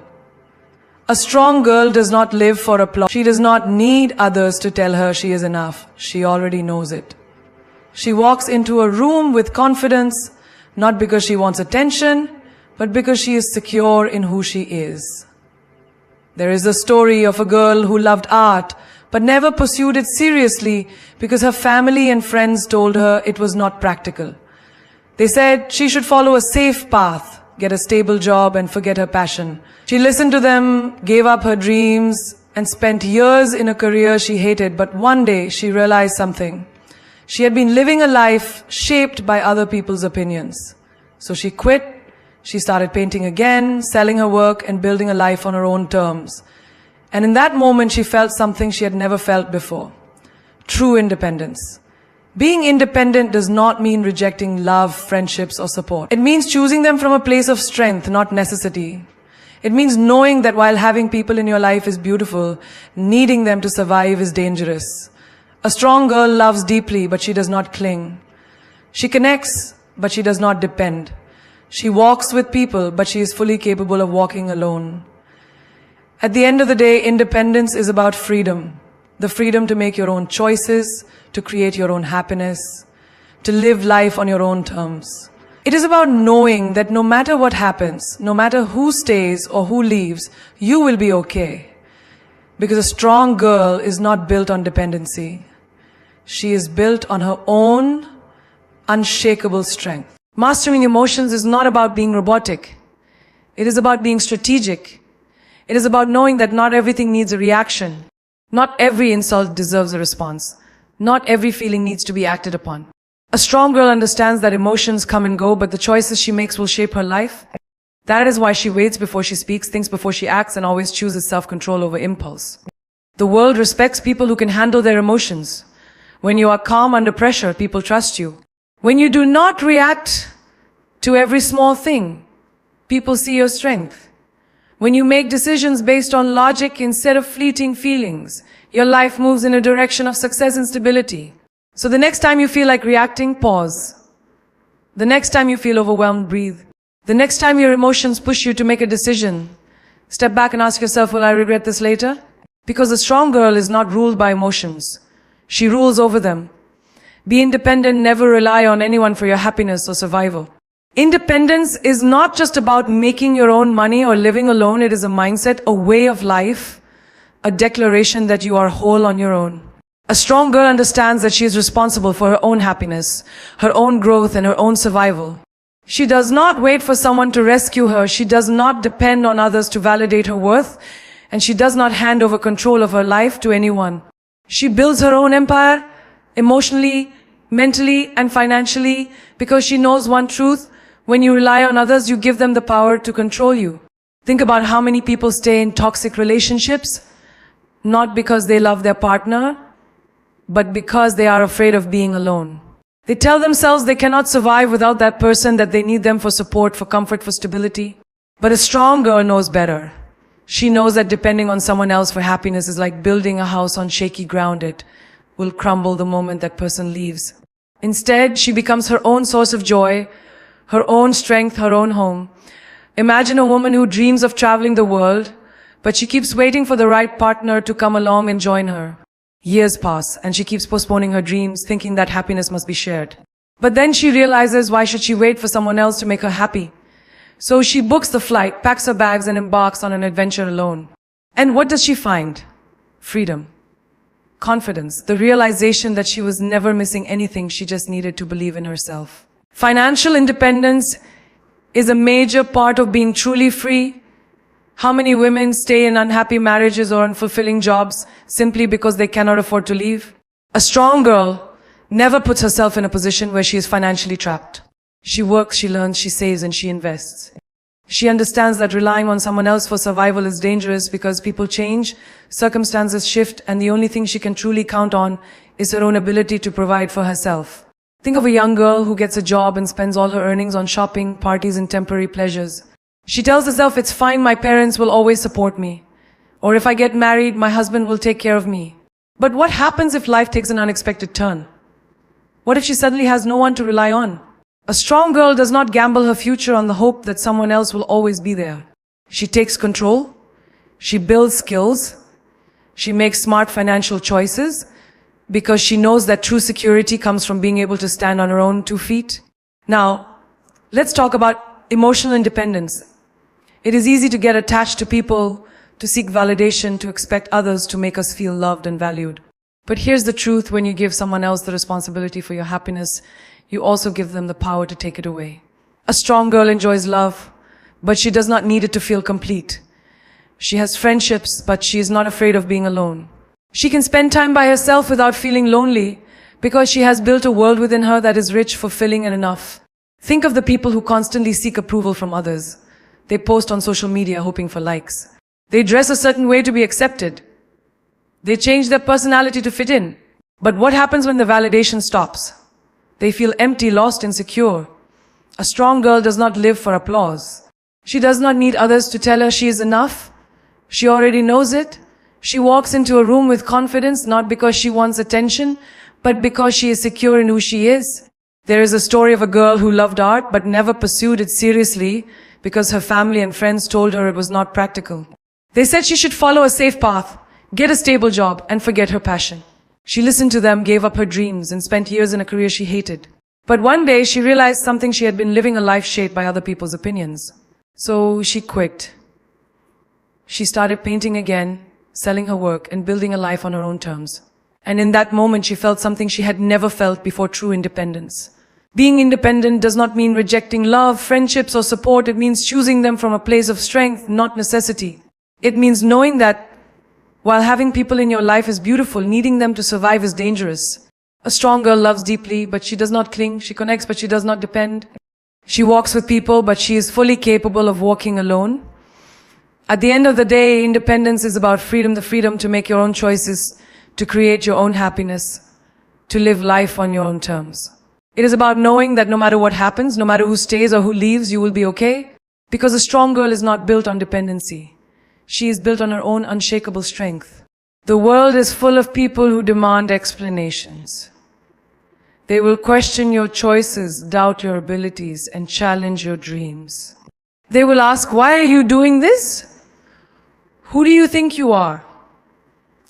A strong girl does not live for applause. She does not need others to tell her she is enough. She already knows it. She walks into a room with confidence, not because she wants attention, but because she is secure in who she is. There is a story of a girl who loved art, but never pursued it seriously because her family and friends told her it was not practical. They said she should follow a safe path, get a stable job, and forget her passion. She listened to them, gave up her dreams, and spent years in a career she hated, but one day she realized something. She had been living a life shaped by other people's opinions. So she quit, she started painting again, selling her work, and building a life on her own terms. And in that moment, she felt something she had never felt before. True independence. Being independent does not mean rejecting love, friendships, or support. It means choosing them from a place of strength, not necessity. It means knowing that while having people in your life is beautiful, needing them to survive is dangerous. A strong girl loves deeply, but she does not cling. She connects, but she does not depend. She walks with people, but she is fully capable of walking alone. At the end of the day, independence is about freedom. The freedom to make your own choices, to create your own happiness, to live life on your own terms. It is about knowing that no matter what happens, no matter who stays or who leaves, you will be okay. Because a strong girl is not built on dependency. She is built on her own unshakable strength. Mastering emotions is not about being robotic. It is about being strategic. It is about knowing that not everything needs a reaction. Not every insult deserves a response. Not every feeling needs to be acted upon. A strong girl understands that emotions come and go, but the choices she makes will shape her life. That is why she waits before she speaks, thinks before she acts, and always chooses self-control over impulse. The world respects people who can handle their emotions. When you are calm under pressure, people trust you. When you do not react to every small thing, people see your strength. When you make decisions based on logic instead of fleeting feelings, your life moves in a direction of success and stability. So the next time you feel like reacting, pause. The next time you feel overwhelmed, breathe. The next time your emotions push you to make a decision, step back and ask yourself, will I regret this later? Because a strong girl is not ruled by emotions. She rules over them. Be independent, never rely on anyone for your happiness or survival. Independence is not just about making your own money or living alone. It is a mindset, a way of life, a declaration that you are whole on your own. A strong girl understands that she is responsible for her own happiness, her own growth, and her own survival. She does not wait for someone to rescue her. She does not depend on others to validate her worth, and she does not hand over control of her life to anyone. She builds her own empire, emotionally, mentally, and financially, because she knows one truth: when you rely on others, you give them the power to control you. Think about how many people stay in toxic relationships, not because they love their partner, but because they are afraid of being alone. They tell themselves they cannot survive without that person, that they need them for support, for comfort, for stability. But a strong girl knows better. She knows that depending on someone else for happiness is like building a house on shaky ground. It will crumble the moment that person leaves. Instead, she becomes her own source of joy, her own strength, her own home. Imagine a woman who dreams of traveling the world, but she keeps waiting for the right partner to come along and join her. Years pass, and she keeps postponing her dreams, thinking that happiness must be shared. But then she realizes, why should she wait for someone else to make her happy? So she books the flight, packs her bags, and embarks on an adventure alone. And what does she find? Freedom. Confidence. The realization that she was never missing anything, she just needed to believe in herself. Financial independence is a major part of being truly free. How many women stay in unhappy marriages or unfulfilling jobs simply because they cannot afford to leave? A strong girl never puts herself in a position where she is financially trapped. She works, she learns, she saves, and she invests. She understands that relying on someone else for survival is dangerous because people change, circumstances shift, and the only thing she can truly count on is her own ability to provide for herself. Think of a young girl who gets a job and spends all her earnings on shopping, parties, and temporary pleasures. She tells herself, it's fine, my parents will always support me. Or if I get married, my husband will take care of me. But what happens if life takes an unexpected turn? What if she suddenly has no one to rely on? A strong girl does not gamble her future on the hope that someone else will always be there. She takes control. She builds skills. She makes smart financial choices because she knows that true security comes from being able to stand on her own 2 feet. Now, let's talk about emotional independence. It is easy to get attached to people, to seek validation, to expect others to make us feel loved and valued. But here's the truth: when you give someone else the responsibility for your happiness, you also give them the power to take it away. A strong girl enjoys love, but she does not need it to feel complete. She has friendships, but she is not afraid of being alone. She can spend time by herself without feeling lonely because she has built a world within her that is rich, fulfilling, and enough. Think of the people who constantly seek approval from others. They post on social media hoping for likes. They dress a certain way to be accepted. They change their personality to fit in. But what happens when the validation stops? They feel empty, lost, insecure. A strong girl does not live for applause. She does not need others to tell her she is enough. She already knows it. She walks into a room with confidence, not because she wants attention, but because she is secure in who she is. There is a story of a girl who loved art but never pursued it seriously because her family and friends told her it was not practical. They said she should follow a safe path, get a stable job, and forget her passion. She listened to them, gave up her dreams, and spent years in a career she hated. But one day she realized something: she had been living a life shaped by other people's opinions. So she quit. She started painting again, selling her work, and building a life on her own terms. And in that moment she felt something she had never felt before: true independence. Being independent does not mean rejecting love, friendships, or support. It means choosing them from a place of strength, not necessity. It means knowing that while having people in your life is beautiful, needing them to survive is dangerous. A strong girl loves deeply, but she does not cling. She connects, but she does not depend. She walks with people, but she is fully capable of walking alone. At the end of the day, independence is about freedom, the freedom to make your own choices, to create your own happiness, to live life on your own terms. It is about knowing that no matter what happens, no matter who stays or who leaves, you will be okay. Because a strong girl is not built on dependency. She is built on her own unshakable strength. The world is full of people who demand explanations. They will question your choices, doubt your abilities, and challenge your dreams. They will ask, why are you doing this? Who do you think you are?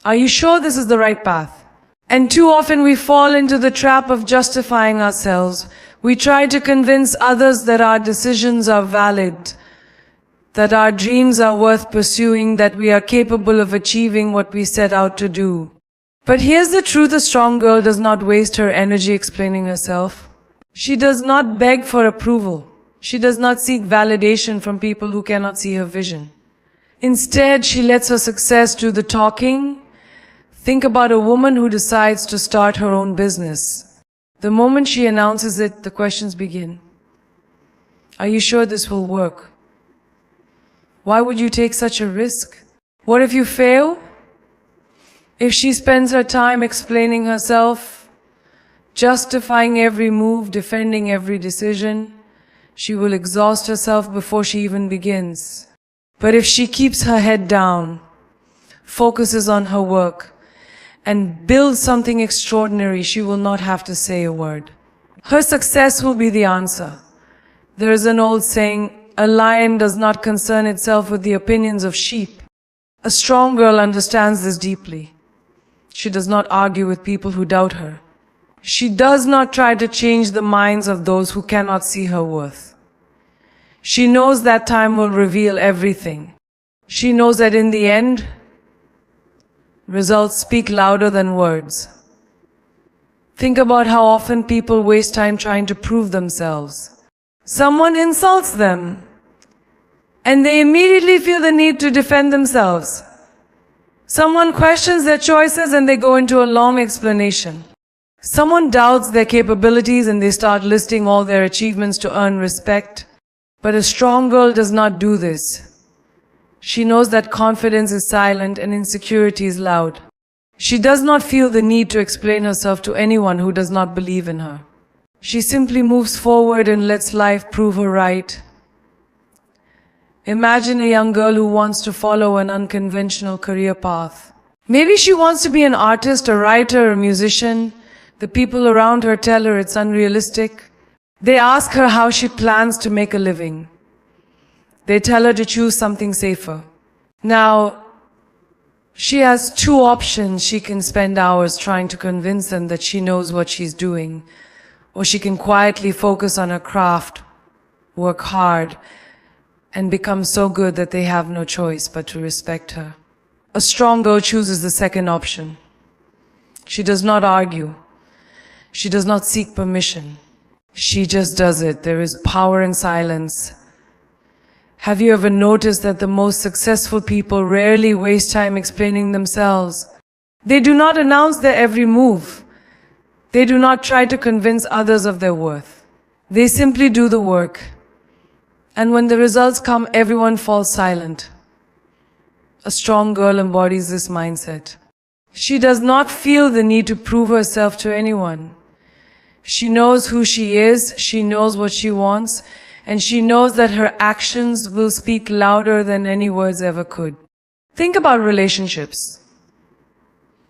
Are you sure this is the right path? And too often we fall into the trap of justifying ourselves. We try to convince others that our decisions are valid, that our dreams are worth pursuing, that we are capable of achieving what we set out to do. But here's the truth: a strong girl does not waste her energy explaining herself. She does not beg for approval. She does not seek validation from people who cannot see her vision. Instead, she lets her success do the talking. Think about a woman who decides to start her own business. The moment she announces it, the questions begin. Are you sure this will work? Why would you take such a risk? What if you fail? If she spends her time explaining herself, justifying every move, defending every decision, she will exhaust herself before she even begins. But if she keeps her head down, focuses on her work, and builds something extraordinary, she will not have to say a word. Her success will be the answer. There is an old saying, a lion does not concern itself with the opinions of sheep. A strong girl understands this deeply. She does not argue with people who doubt her. She does not try to change the minds of those who cannot see her worth. She knows that time will reveal everything. She knows that in the end, results speak louder than words. Think about how often people waste time trying to prove themselves. Someone insults them, and they immediately feel the need to defend themselves. Someone questions their choices and they go into a long explanation. Someone doubts their capabilities and they start listing all their achievements to earn respect. But a strong girl does not do this. She knows that confidence is silent and insecurity is loud. She does not feel the need to explain herself to anyone who does not believe in her. She simply moves forward and lets life prove her right. Imagine a young girl who wants to follow an unconventional career path. Maybe she wants to be an artist, a writer, a musician. The people around her tell her it's unrealistic. They ask her how she plans to make a living. They tell her to choose something safer. Now, she has two options. She can spend hours trying to convince them that she knows what she's doing, or she can quietly focus on her craft, work hard, and become so good that they have no choice but to respect her. A strong girl chooses the second option. She does not argue. She does not seek permission. She just does it. There is power in silence. Have you ever noticed that the most successful people rarely waste time explaining themselves? They do not announce their every move. They do not try to convince others of their worth. They simply do the work. And when the results come, everyone falls silent. A strong girl embodies this mindset. She does not feel the need to prove herself to anyone. She knows who she is, she knows what she wants, and she knows that her actions will speak louder than any words ever could. Think about relationships.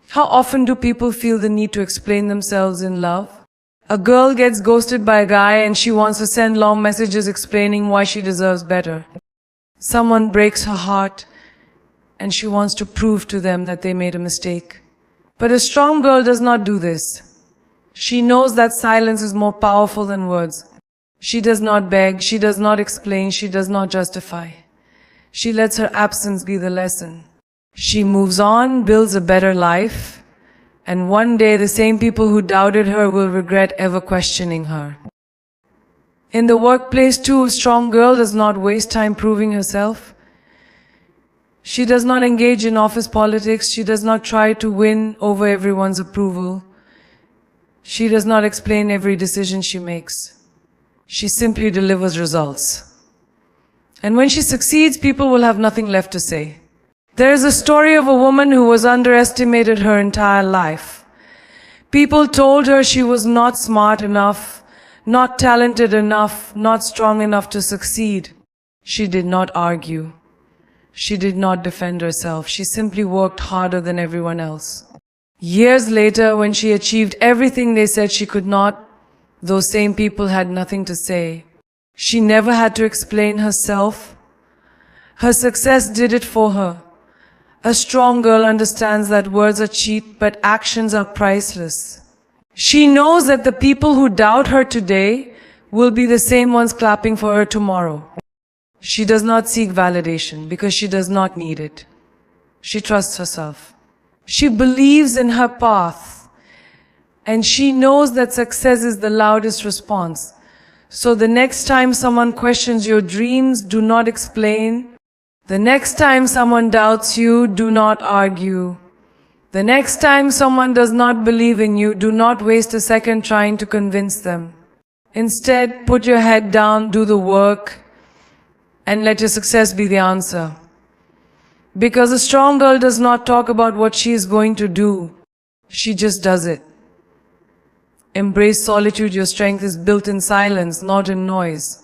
How often do people feel the need to explain themselves in love? A girl gets ghosted by a guy and she wants to send long messages explaining why she deserves better. Someone breaks her heart and she wants to prove to them that they made a mistake. But a strong girl does not do this. She knows that silence is more powerful than words. She does not beg, she does not explain, she does not justify. She lets her absence be the lesson. She moves on, builds a better life, and one day the same people who doubted her will regret ever questioning her. In the workplace too, a strong girl does not waste time proving herself. She does not engage in office politics. She does not try to win over everyone's approval. She does not explain every decision she makes. She simply delivers results. And when she succeeds, people will have nothing left to say. There is a story of a woman who was underestimated her entire life. People told her she was not smart enough, not talented enough, not strong enough to succeed. She did not argue. She did not defend herself. She simply worked harder than everyone else. Years later, when she achieved everything they said she could not, those same people had nothing to say. She never had to explain herself. Her success did it for her. A strong girl understands that words are cheap, but actions are priceless. She knows that the people who doubt her today will be the same ones clapping for her tomorrow. She does not seek validation because she does not need it. She trusts herself. She believes in her path. And she knows that success is the loudest response. So the next time someone questions your dreams, do not explain. The next time someone doubts you, do not argue. The next time someone does not believe in you, do not waste a second trying to convince them. Instead, put your head down, do the work, and let your success be the answer. Because a strong girl does not talk about what she is going to do. She just does it. Embrace solitude. Your strength is built in silence, not in noise.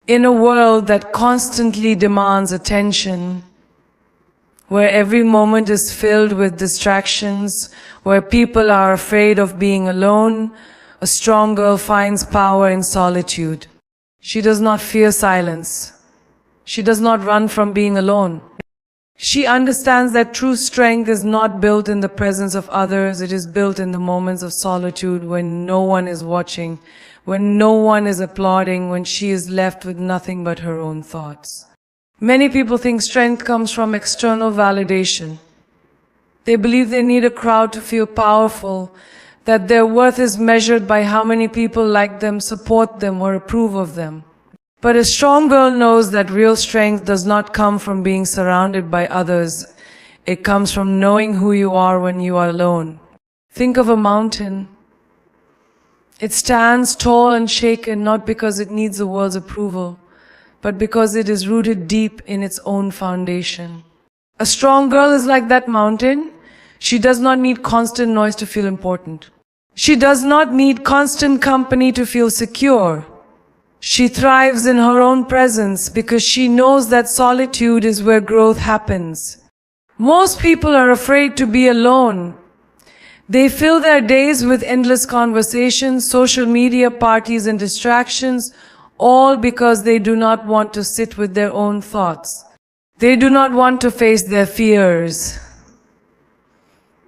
In a world that constantly demands attention, where every moment is filled with distractions, where people are afraid of being alone, a strong girl finds power in solitude. She does not fear silence. She does not run from being alone. She understands that true strength is not built in the presence of others. It is built in the moments of solitude when no one is watching, when no one is applauding, when she is left with nothing but her own thoughts. Many people think strength comes from external validation. They believe they need a crowd to feel powerful, that their worth is measured by how many people like them, support them, or approve of them. But a strong girl knows that real strength does not come from being surrounded by others. It comes from knowing who you are when you are alone. Think of a mountain. It stands tall and shaken not because it needs the world's approval, but because it is rooted deep in its own foundation. A strong girl is like that mountain. She does not need constant noise to feel important. She does not need constant company to feel secure. She thrives in her own presence because she knows that solitude is where growth happens. Most people are afraid to be alone. They fill their days with endless conversations, social media, parties, and distractions, all because they do not want to sit with their own thoughts. They do not want to face their fears,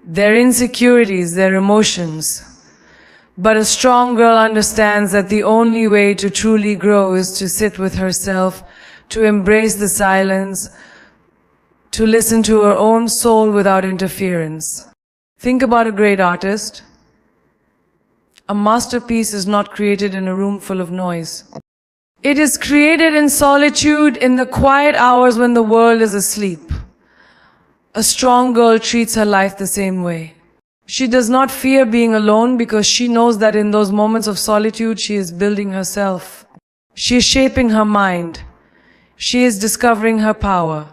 their insecurities, their emotions. But a strong girl understands that the only way to truly grow is to sit with herself, to embrace the silence, to listen to her own soul without interference. Think about a great artist. A masterpiece is not created in a room full of noise. It is created in solitude, in the quiet hours when the world is asleep. A strong girl treats her life the same way. She does not fear being alone because she knows that in those moments of solitude she is building herself. She is shaping her mind. She is discovering her power.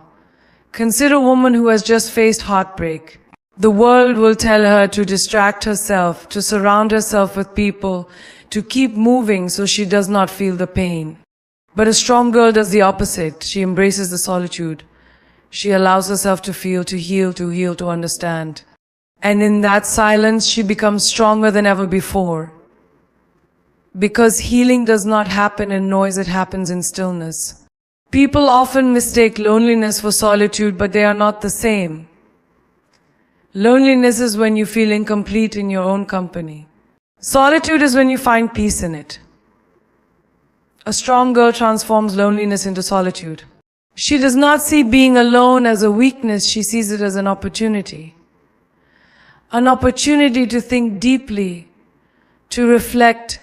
Consider a woman who has just faced heartbreak. The world will tell her to distract herself, to surround herself with people, to keep moving so she does not feel the pain. But a strong girl does the opposite. She embraces the solitude. She allows herself to feel, to heal, to understand. And in that silence, she becomes stronger than ever before. Because healing does not happen in noise, it happens in stillness. People often mistake loneliness for solitude, but they are not the same. Loneliness is when you feel incomplete in your own company. Solitude is when you find peace in it. A strong girl transforms loneliness into solitude. She does not see being alone as a weakness, she sees it as an opportunity. An opportunity to think deeply, to reflect,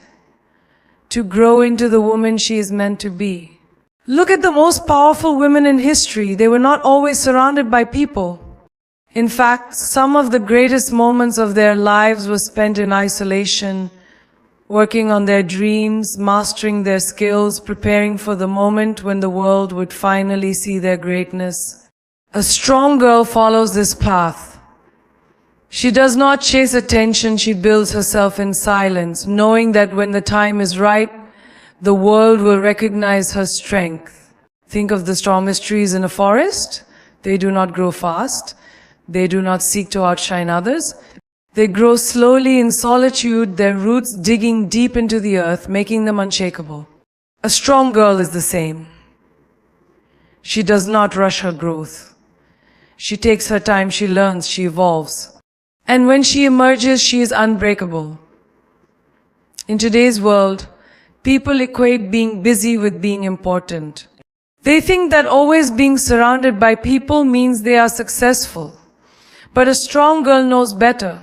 to grow into the woman she is meant to be. Look at the most powerful women in history. They were not always surrounded by people. In fact, some of the greatest moments of their lives were spent in isolation, working on their dreams, mastering their skills, preparing for the moment when the world would finally see their greatness. A strong girl follows this path. She does not chase attention, she builds herself in silence, knowing that when the time is right, the world will recognize her strength. Think of the strongest trees in a forest. They do not grow fast. They do not seek to outshine others. They grow slowly in solitude, their roots digging deep into the earth, making them unshakable. A strong girl is the same. She does not rush her growth. She takes her time, she learns, she evolves. And when she emerges, she is unbreakable. In today's world, people equate being busy with being important. They think that always being surrounded by people means they are successful. But a strong girl knows better.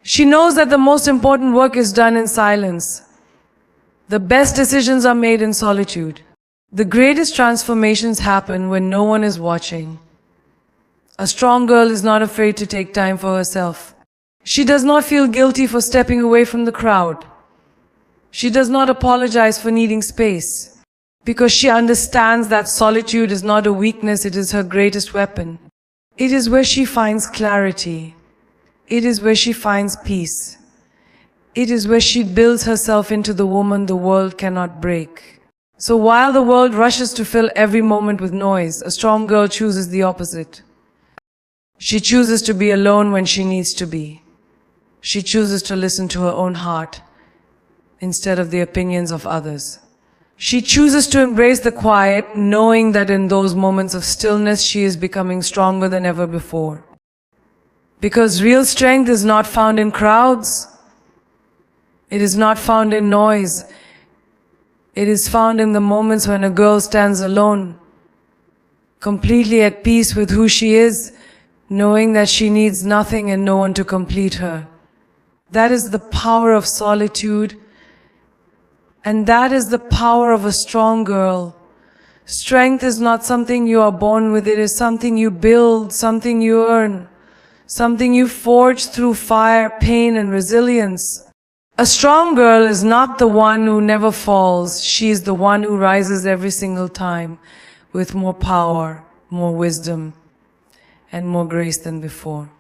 She knows that the most important work is done in silence. The best decisions are made in solitude. The greatest transformations happen when no one is watching. A strong girl is not afraid to take time for herself. She does not feel guilty for stepping away from the crowd. She does not apologize for needing space, because she understands that solitude is not a weakness, it is her greatest weapon. It is where she finds clarity. It is where she finds peace. It is where she builds herself into the woman the world cannot break. So while the world rushes to fill every moment with noise, a strong girl chooses the opposite. She chooses to be alone when she needs to be. She chooses to listen to her own heart instead of the opinions of others. She chooses to embrace the quiet, knowing that in those moments of stillness she is becoming stronger than ever before. Because real strength is not found in crowds. It is not found in noise. It is found in the moments when a girl stands alone, completely at peace with who she is, knowing that she needs nothing and no one to complete her. That is the power of solitude. And that is the power of a strong girl. Strength is not something you are born with, it is something you build, something you earn, something you forge through fire, pain, and resilience. A strong girl is not the one who never falls, she is the one who rises every single time with more power, more wisdom, and more grace than before.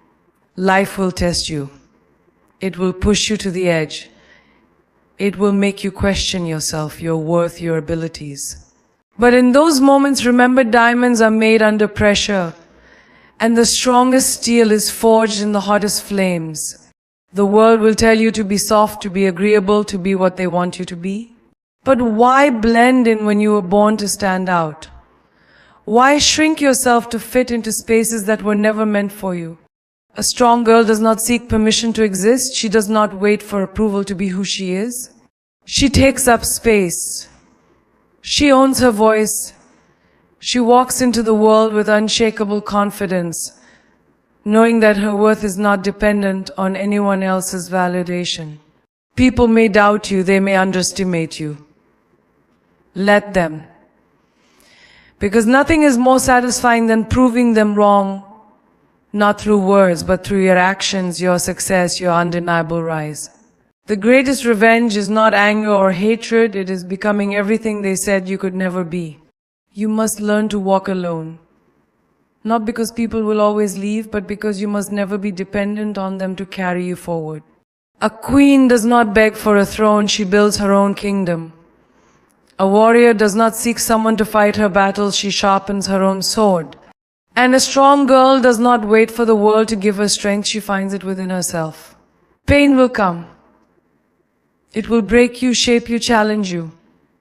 Life will test you. It will push you to the edge. It will make you question yourself, your worth, your abilities. But in those moments, remember, diamonds are made under pressure, and the strongest steel is forged in the hottest flames. The world will tell you to be soft, to be agreeable, to be what they want you to be. But why blend in when you were born to stand out? Why shrink yourself to fit into spaces that were never meant for you? A strong girl does not seek permission to exist. She does not wait for approval to be who she is. She takes up space. She owns her voice. She walks into the world with unshakable confidence, knowing that her worth is not dependent on anyone else's validation. People may doubt you, they may underestimate you. Let them. Because nothing is more satisfying than proving them wrong, not through words, but through your actions, your success, your undeniable rise. The greatest revenge is not anger or hatred, it is becoming everything they said you could never be. You must learn to walk alone. Not because people will always leave, but because you must never be dependent on them to carry you forward. A queen does not beg for a throne, she builds her own kingdom. A warrior does not seek someone to fight her battles, she sharpens her own sword. And a strong girl does not wait for the world to give her strength, she finds it within herself. Pain will come. It will break you, shape you, challenge you.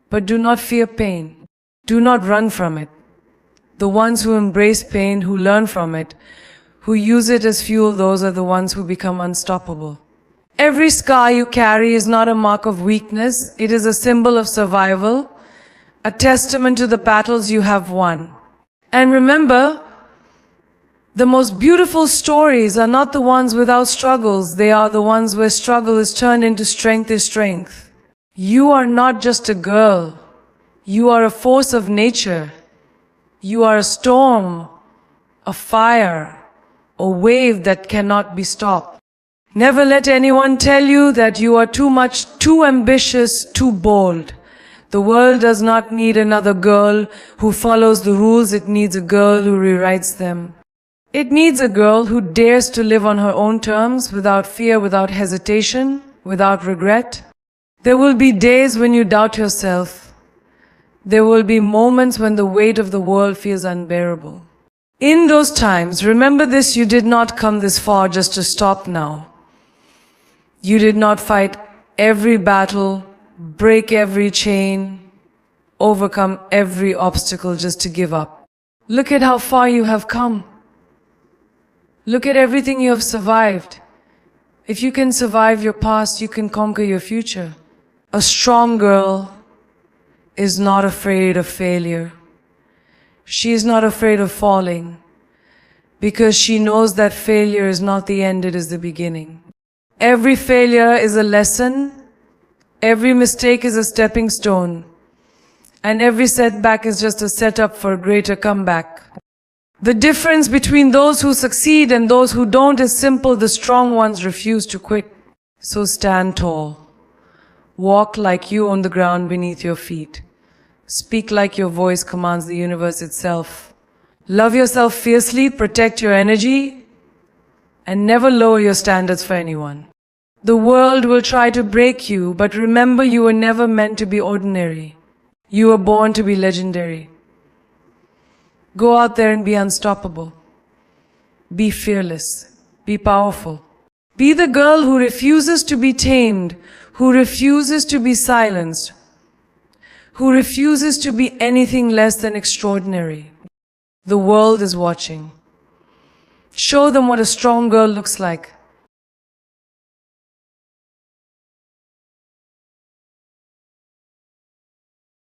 But do not fear pain. Do not run from it. The ones who embrace pain, who learn from it, who use it as fuel, those are the ones who become unstoppable. Every scar you carry is not a mark of weakness. It is a symbol of survival, a testament to the battles you have won. And remember, the most beautiful stories are not the ones without struggles. They are the ones where struggle is turned into strength. You are not just a girl. You are a force of nature. You are a storm, a fire, a wave that cannot be stopped. Never let anyone tell you that you are too much, too ambitious, too bold. The world does not need another girl who follows the rules. It needs a girl who rewrites them. It needs a girl who dares to live on her own terms, without fear, without hesitation, without regret. There will be days when you doubt yourself. There will be moments when the weight of the world feels unbearable. In those times, remember this: you did not come this far just to stop now. You did not fight every battle, break every chain, overcome every obstacle just to give up. Look at how far you have come. Look at everything you have survived. If you can survive your past, you can conquer your future. A strong girl is not afraid of failure. She is not afraid of falling, because she knows that failure is not the end, it is the beginning. Every failure is a lesson, every mistake is a stepping stone, and every setback is just a setup for a greater comeback. The difference between those who succeed and those who don't is simple: the strong ones refuse to quit. So stand tall. Walk like you own the ground beneath your feet. Speak like your voice commands the universe itself. Love yourself fiercely, protect your energy, and never lower your standards for anyone. The world will try to break you, but remember, you were never meant to be ordinary. You were born to be legendary. Go out there and be unstoppable. Be fearless. Be powerful. Be the girl who refuses to be tamed, who refuses to be silenced, who refuses to be anything less than extraordinary. The world is watching. Show them what a strong girl looks like.